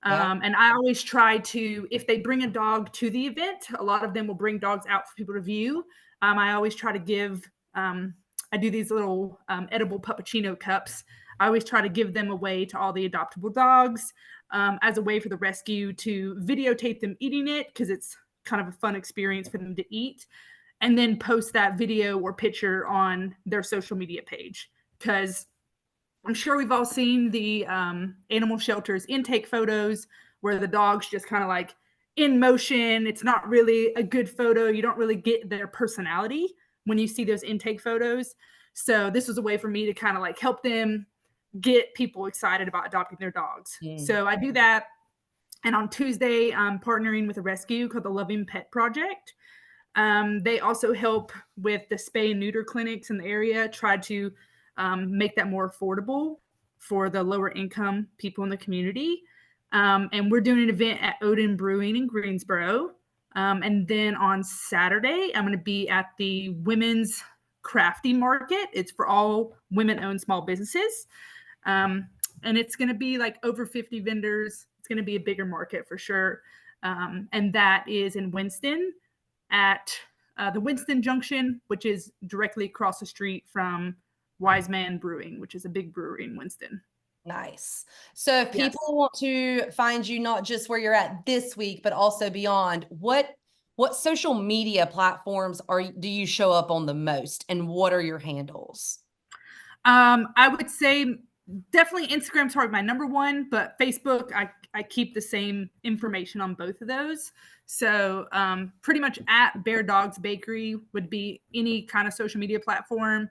Yeah. And I always try to, if they bring a dog to the event, a lot of them will bring dogs out for people to view. I always try to give, I do these little edible puppuccino cups. I always try to give them away to all the adoptable dogs, as a way for the rescue to videotape them eating it, because it's kind of a fun experience for them to eat, and then post that video or picture on their social media page. Because I'm sure we've all seen the animal shelters intake photos where the dog's just kind of like in motion. It's not really a good photo. You don't really get their personality when you see those intake photos. So this was a way for me to kind of like help them get people excited about adopting their dogs. So I do that. And on Tuesday, I'm partnering with a rescue called the Loving Pet Project. They also help with the spay and neuter clinics in the area, try to make that more affordable for the lower income people in the community. And we're doing an event at Odin Brewing in Greensboro. And then on Saturday, I'm going to be at the Women's Crafty Market. It's for all women-owned small businesses. And it's going to be like over 50 vendors. It's going to be a bigger market for sure. And that is in Winston at the Winston Junction, which is directly across the street from Wise Man Brewing, which is a big brewery in Winston. Nice. So if people want to find you not just where you're at this week, but also beyond, what social media platforms do you show up on the most, and what are your handles? I would say definitely Instagram's probably my number one, but Facebook, I keep the same information on both of those. So pretty much at Bear Dogs Bakery would be any kind of social media platform.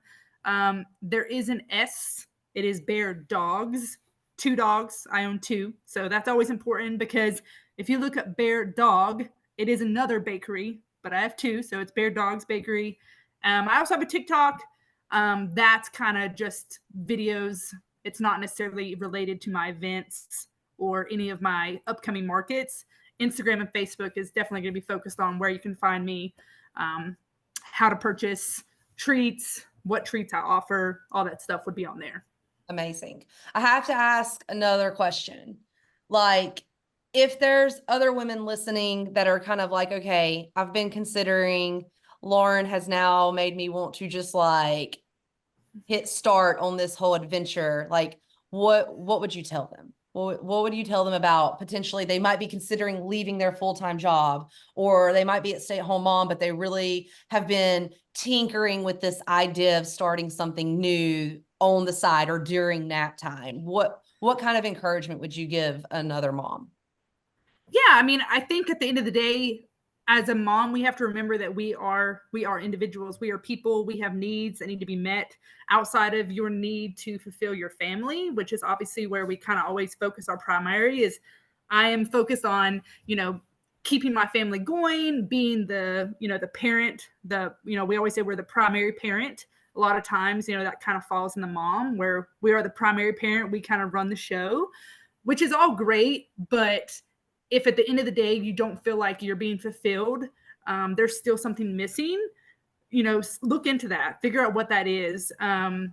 There is an S. It is Bear Dogs. 2 dogs. I own 2. So that's always important, because if you look up Bear Dog, it is another bakery, but I have 2. So it's Bear Dogs Bakery. I also have a TikTok. That's kind of just videos. It's not necessarily related to my events or any of my upcoming markets. Instagram and Facebook is definitely going to be focused on where you can find me, how to purchase treats, what treats I offer, all that stuff would be on there. Amazing. I have to ask another question. Like, if there's other women listening that are kind of like, okay, I've been considering, Lauren has now made me want to just like hit start on this whole adventure. Like, what would you tell them? What would you tell them about potentially they might be considering leaving their full-time job, or they might be a stay-at-home mom, but they really have been tinkering with this idea of starting something new on the side or during nap time? What kind of encouragement would you give another mom? Yeah, I mean, I think at the end of the day, as a mom, we have to remember that we are individuals. We are people. We have needs that need to be met outside of your need to fulfill your family, which is obviously where we kind of always focus our primary. Is I am focused on, keeping my family going, being the parent, we always say we're the primary parent. A lot of times, that kind of falls in the mom, where we are the primary parent. We kind of run the show, which is all great, but if at the end of the day you don't feel like you're being fulfilled, there's still something missing, look into that, figure out what that is. I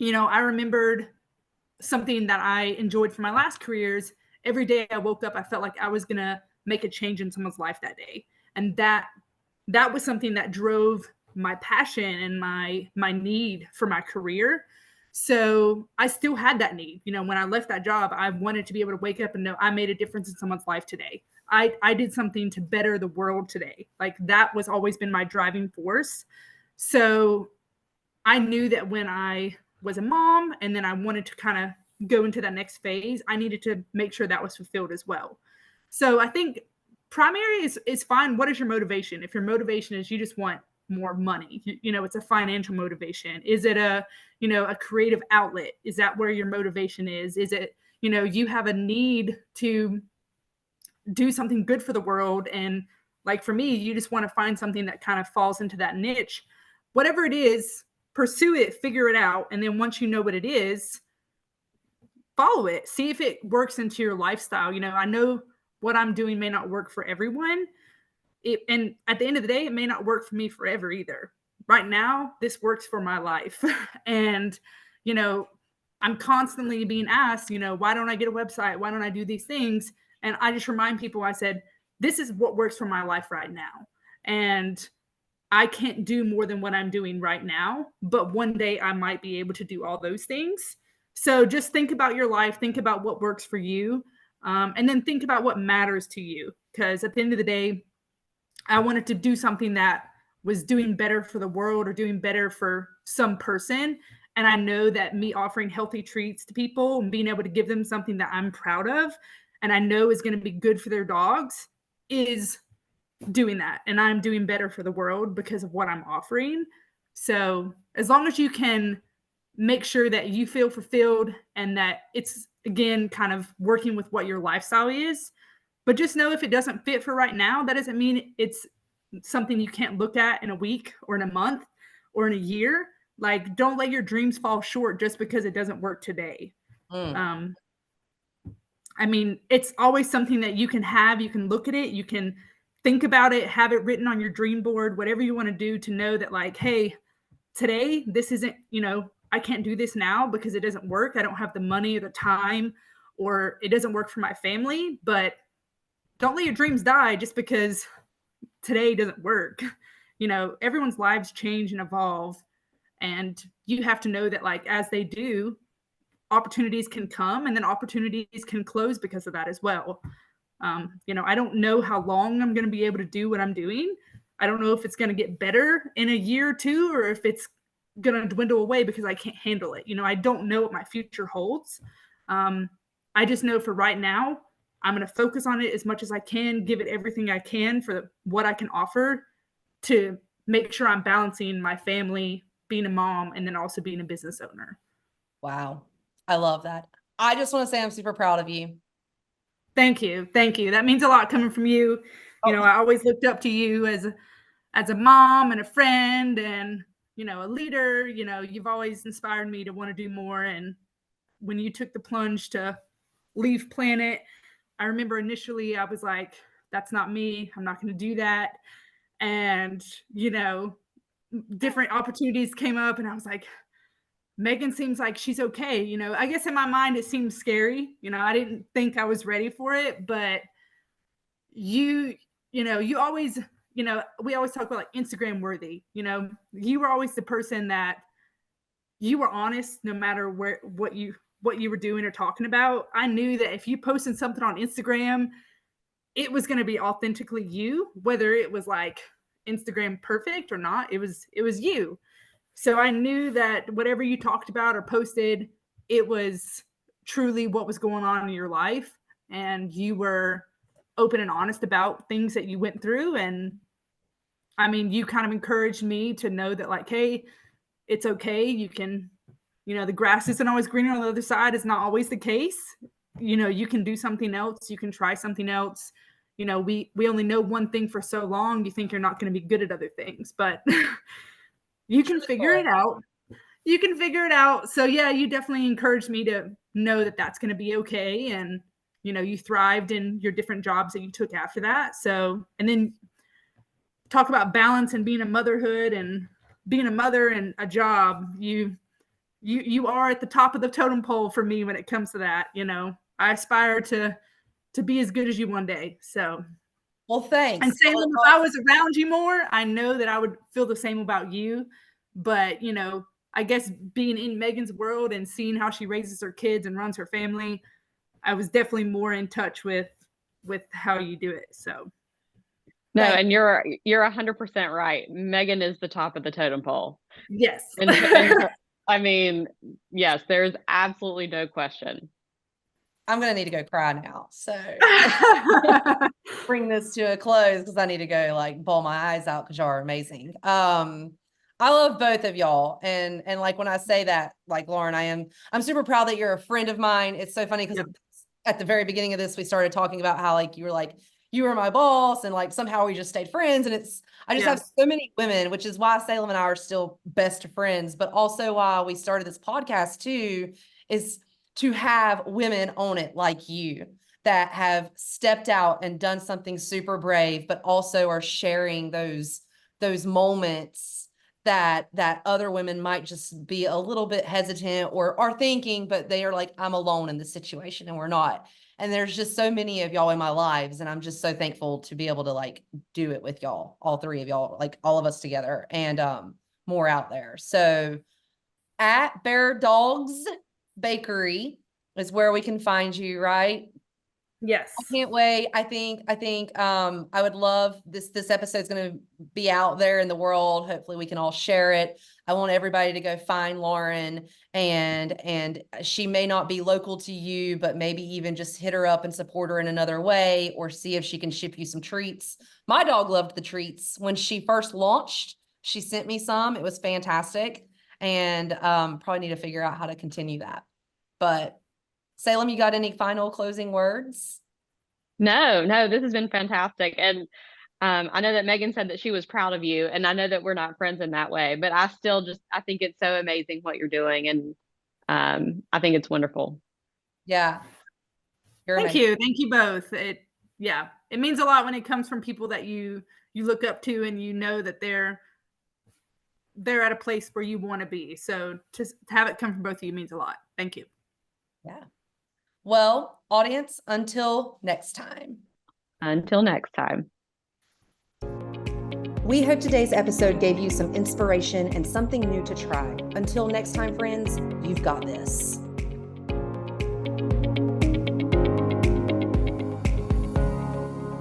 remembered something that I enjoyed from my last careers. Every day I woke up, I felt like I was going to make a change in someone's life that day. And that was something that drove my passion and my need for my career. So I still had that need. When I left that job, I wanted to be able to wake up and know I made a difference in someone's life today. I did something to better the world today. Like, that was always been my driving force. So I knew that when I was a mom and then I wanted to kind of go into that next phase, I needed to make sure that was fulfilled as well. So I think primary is fine. What is your motivation? If your motivation is you just want more money, it's a financial motivation. Is it a creative outlet? Is that where your motivation is? Is it, you have a need to do something good for the world? And like for me, you just want to find something that kind of falls into that niche. Whatever it is, pursue it, figure it out. And then once you know what it is, follow it. See if it works into your lifestyle. I know what I'm doing may not work for everyone. And at the end of the day, it may not work for me forever either. Right now, this works for my life. And, I'm constantly being asked, why don't I get a website? Why don't I do these things? And I just remind people, I said, this is what works for my life right now. And I can't do more than what I'm doing right now, but one day I might be able to do all those things. So just think about your life, think about what works for you, and then think about what matters to you. Because at the end of the day, I wanted to do something that was doing better for the world or doing better for some person. And I know that me offering healthy treats to people and being able to give them something that I'm proud of and I know is going to be good for their dogs is doing that. And I'm doing better for the world because of what I'm offering. So as long as you can make sure that you feel fulfilled and that it's, again, kind of working with what your lifestyle is. But just know if it doesn't fit for right now, that doesn't mean it's something you can't look at in a week or in a month or in a year. Like, don't let your dreams fall short just because it doesn't work today. I mean, it's always something that you can have. You can look at it. You can think about it, have it written on your dream board, whatever you want to do to know that, like, hey, today, this isn't, I can't do this now because it doesn't work. I don't have the money or the time, or it doesn't work for my family. But don't let your dreams die just because today doesn't work. Everyone's lives change and evolve. And you have to know that, like, as they do, opportunities can come and then opportunities can close because of that as well. I don't know how long I'm going to be able to do what I'm doing. I don't know if it's going to get better in a year or two, or if it's going to dwindle away because I can't handle it. I don't know what my future holds. I just know for right now, I'm going to focus on it as much as I can, give it everything I can for what I can offer to make sure I'm balancing my family, being a mom, and then also being a business owner. Wow. I love that. I just want to say I'm super proud of you. Thank you. Thank you. That means a lot coming from you. I always looked up to you as a mom and a friend and, a leader. You've always inspired me to want to do more. And when you took the plunge to leave Planet, I remember initially I was like, that's not me. I'm not going to do that. And, different opportunities came up and I was like, Megan seems like she's okay. I guess in my mind, it seemed scary. I didn't think I was ready for it, but you always, we always talk about like Instagram worthy, you were always the person that you were honest no matter what you were doing or talking about. I knew that if you posted something on Instagram, it was going to be authentically you, whether it was like Instagram perfect or not, it was you. So I knew that whatever you talked about or posted, it was truly what was going on in your life. And you were open and honest about things that you went through. And I mean, you kind of encouraged me to know that, like, hey, it's okay. You can, the grass isn't always greener on the other side. It's not always the case. You can do something else. You can try something else. We only know one thing for so long. You think you're not going to be good at other things, but you can figure it out. You can figure it out. So yeah, you definitely encouraged me to know that that's going to be okay. And, you thrived in your different jobs that you took after that. So, and then talk about balance and being a motherhood and being a mother and a job. You are at the top of the totem pole for me when it comes to that. I aspire to be as good as you one day. So, well, thanks. And Salem, if I was around you more, I know that I would feel the same about you. But, I guess being in Megan's world and seeing how she raises her kids and runs her family, I was definitely more in touch with how you do it. So. No, and you're 100% right. Megan is the top of the totem pole. Yes. I mean, yes, there's absolutely no question. I'm going to need to go cry now. So bring this to a close because I need to go like bawl my eyes out because y'all are amazing. I love both of y'all. And like when I say that, like Lauren, I'm super proud that you're a friend of mine. It's so funny because at the very beginning of this, we started talking about how like you were my boss and like somehow we just stayed friends. And I just have so many women, which is why Salem and I are still best friends, but also why we started this podcast too, is to have women on it like you that have stepped out and done something super brave, but also are sharing those moments that other women might just be a little bit hesitant or are thinking, but they are like, I'm alone in this situation and we're not. And there's just so many of y'all in my lives. And I'm just so thankful to be able to like do it with y'all, all three of y'all, like all of us together and more out there. So at Bear Dogs Bakery is where we can find you, right? Yes. I can't wait. I would love this episode's going to be out there in the world. Hopefully we can all share it. I want everybody to go find Lauren, and she may not be local to you, but maybe even just hit her up and support her in another way, or see if she can ship you some treats. My dog loved the treats when she first launched. She sent me some. It was fantastic. And probably need to figure out how to continue that. But Salem, you got any final closing words? No, this has been fantastic. And I know that Megan said that she was proud of you, and I know that we're not friends in that way, but I think it's so amazing what you're doing. And I think it's wonderful. Yeah. You're Thank amazing. you. Thank you both. It means a lot when it comes from people that you look up to, and you know that they're at a place where you want to be. So to have it come from both of you means a lot. Thank you. Yeah. Well, audience, until next time. Until next time. We hope today's episode gave you some inspiration and something new to try. Until next time, friends, you've got this.